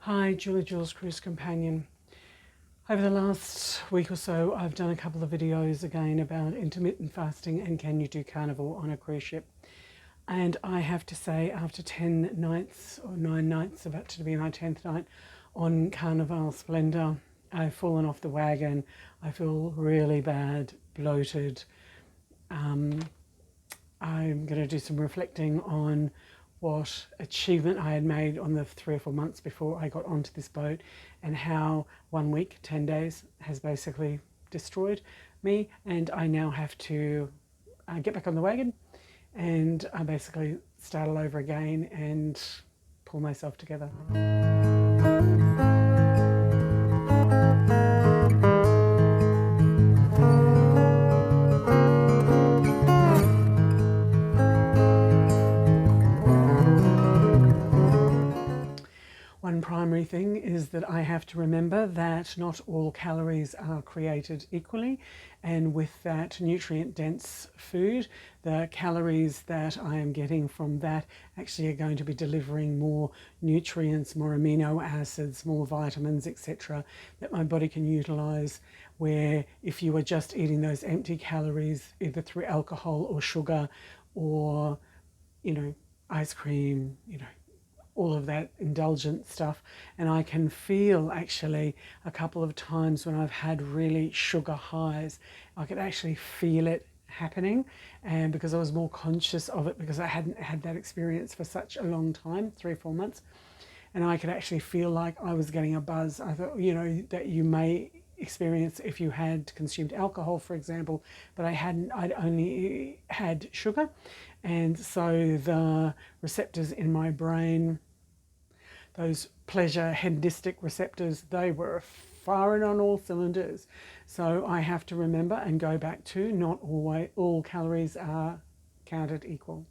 Hi, Jules Cruise Companion. Over the last week or so, I've done a couple of videos again about intermittent fasting and can you do carnivore on a cruise ship. And I have to say, after 10 nights or 9 nights, about to be my 10th night on Carnival Splendor, I've fallen off the wagon. I feel really bad, bloated. I'm going to do some reflecting on what achievement I had made on the 3 or 4 months before I got onto this boat, and how 1 week, 10 days has basically destroyed me, and I now have to get back on the wagon and basically start all over again and pull myself together. One primary thing is that I have to remember that not all calories are created equally, and with that nutrient-dense food, the calories that I am getting from that actually are going to be delivering more nutrients, more amino acids, more vitamins, etc., that my body can utilize, where if you are just eating those empty calories, either through alcohol or sugar or, ice cream, all of that indulgent stuff. And I can feel actually a couple of times when I've had really sugar highs, I could actually feel it happening, and because I was more conscious of it, because I hadn't had that experience for such a long time, 3 or 4 months, and I could actually feel like I was getting a buzz. I thought, that you may experience if you had consumed alcohol, for example, but I'd only had sugar, and so the receptors in my brain, those pleasure hedonistic receptors, they were firing on all cylinders. So I have to remember and go back to not always all calories are counted equal.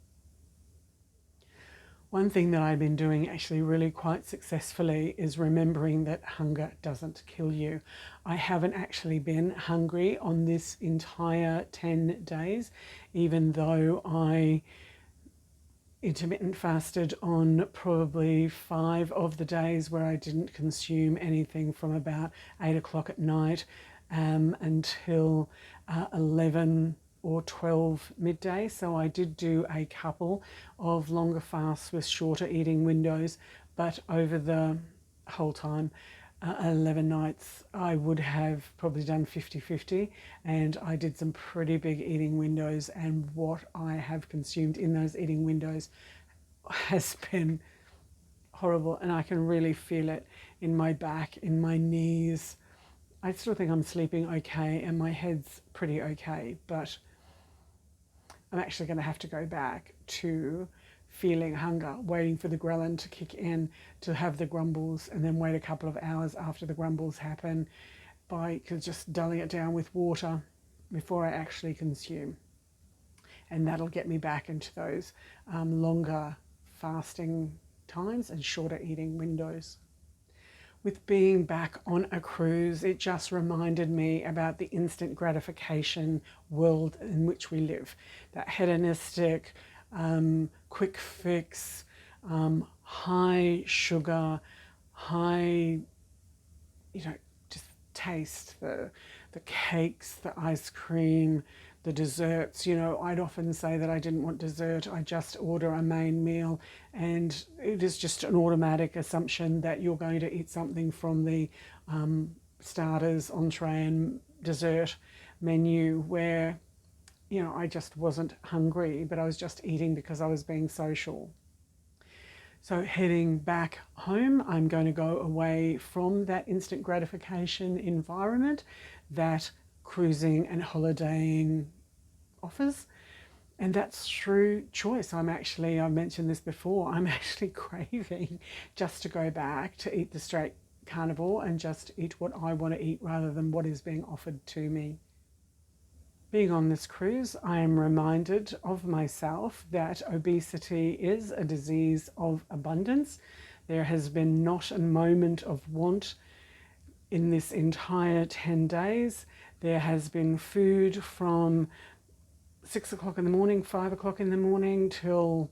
One thing that I've been doing actually really quite successfully is remembering that hunger doesn't kill you. I haven't actually been hungry on this entire 10 days, even though I intermittent fasted on probably 5 of the days where I didn't consume anything from about 8 o'clock at night until 11 or 12 midday. So I did do a couple of longer fasts with shorter eating windows, but over the whole time, 11 nights, I would have probably done 50-50, and I did some pretty big eating windows, and what I have consumed in those eating windows has been horrible, and I can really feel it in my back, in my knees. I still think I'm sleeping okay and my head's pretty okay, but I'm actually going to have to go back to feeling hunger, waiting for the ghrelin to kick in, to have the grumbles, and then wait a couple of hours after the grumbles happen by just dulling it down with water before I actually consume. And that'll get me back into those longer fasting times and shorter eating windows. With being back on a cruise, it just reminded me about the instant gratification world in which we live. That hedonistic, quick fix, high sugar, high, just taste, the cakes, the ice cream, the desserts. I'd often say that I didn't want dessert, I just order a main meal, and it is just an automatic assumption that you're going to eat something from the starters, entree and dessert menu, where I just wasn't hungry, but I was just eating because I was being social. So heading back home, I'm going to go away from that instant gratification environment that cruising and holidaying offers. And that's through choice. I mentioned this before, I'm actually craving just to go back to eat the straight carnivore and just eat what I want to eat rather than what is being offered to me. Being on this cruise, I am reminded of myself that obesity is a disease of abundance. There has been not a moment of want in this entire 10 days. There has been food from 6 o'clock in the morning, 5 o'clock in the morning till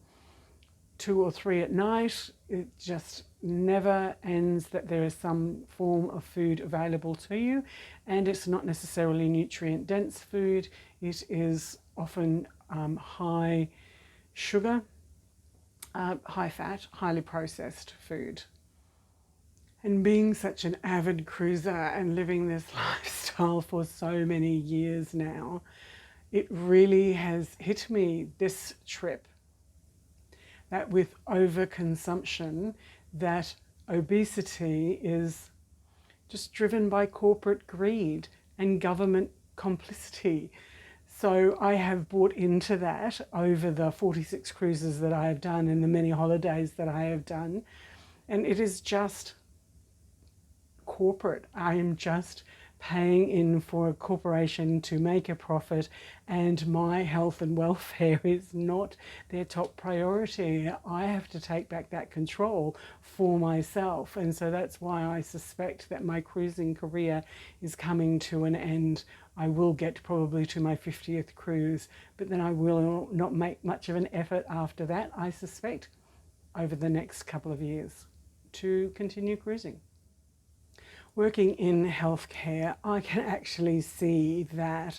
2 or 3 at night. It just never ends that there is some form of food available to you, and it's not necessarily nutrient dense food. It is often high sugar, high fat, highly processed food. And being such an avid cruiser and living this lifestyle for so many years now, it really has hit me this trip that with overconsumption, that obesity is just driven by corporate greed and government complicity. So I have bought into that over the 46 cruises that I have done and the many holidays that I have done. And it is just corporate. I am just paying in for a corporation to make a profit, and my health and welfare is not their top priority. I have to take back that control for myself, and so that's why I suspect that my cruising career is coming to an end. I will get probably to my 50th cruise, but then I will not make much of an effort after that, I suspect, over the next couple of years to continue cruising. Working in healthcare, I can actually see that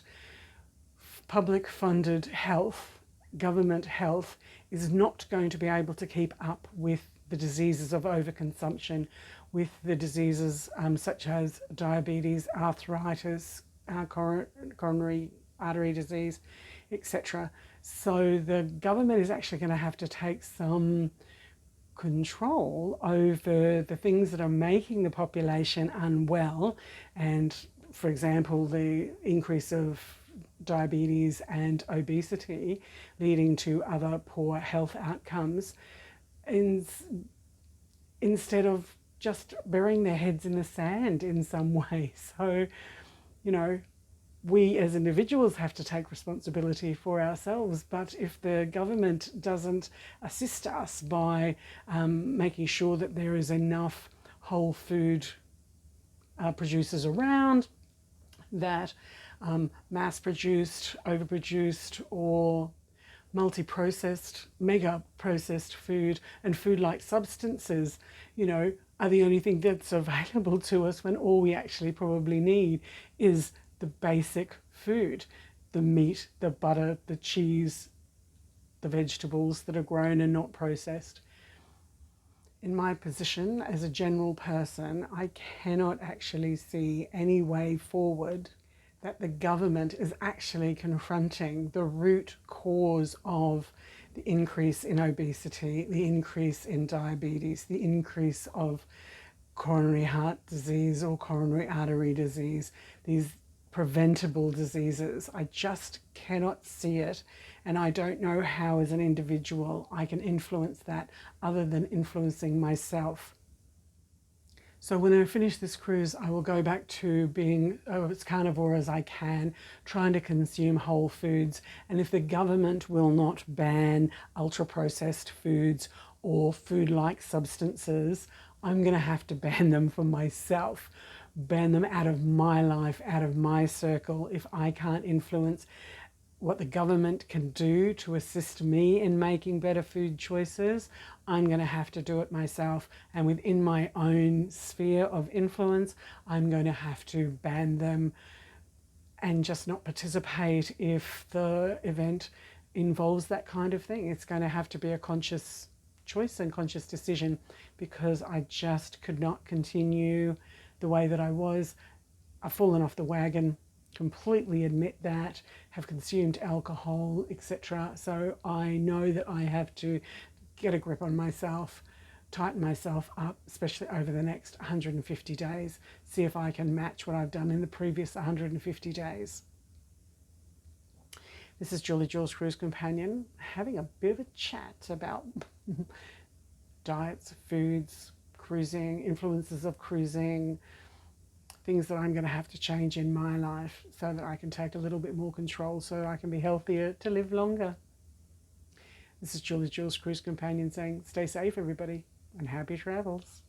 public funded health, government health, is not going to be able to keep up with the diseases of overconsumption, with the diseases such as diabetes, arthritis, coronary artery disease, etc. So the government is actually going to have to take some control over the things that are making the population unwell, and for example the increase of diabetes and obesity leading to other poor health outcomes, instead of just burying their heads in the sand in some way. So, you know, we as individuals have to take responsibility for ourselves, but if the government doesn't assist us by making sure that there is enough whole food producers around, that mass-produced, overproduced, or multi-processed, mega-processed food and food-like substances, you know, are the only thing that's available to us when all we actually probably need is the basic food, the meat, the butter, the cheese, the vegetables that are grown and not processed. In my position as a general person, I cannot actually see any way forward that the government is actually confronting the root cause of the increase in obesity, the increase in diabetes, the increase of coronary heart disease or coronary artery disease, these preventable diseases. I just cannot see it, and I don't know how as an individual I can influence that other than influencing myself. So when I finish this cruise, I will go back to being as carnivore as I can, trying to consume whole foods. And if the government will not ban ultra-processed foods or food-like substances, I'm going to have to ban them for myself. Ban them out of my life, out of my circle. If I can't influence what the government can do to assist me in making better food choices, I'm going to have to do it myself. And within my own sphere of influence, I'm going to have to ban them and just not participate if the event involves that kind of thing. It's going to have to be a conscious choice and conscious decision, because I just could not continue the way that I was. I've fallen off the wagon, completely admit that, have consumed alcohol, etc. So I know that I have to get a grip on myself, tighten myself up, especially over the next 150 days, see if I can match what I've done in the previous 150 days. This is Julie Jules Cruise Companion, having a bit of a chat about diets, foods, cruising, influences of cruising, things that I'm going to have to change in my life so that I can take a little bit more control, so I can be healthier to live longer. This is Julie Jules Cruise Companion saying, stay safe everybody, and happy travels.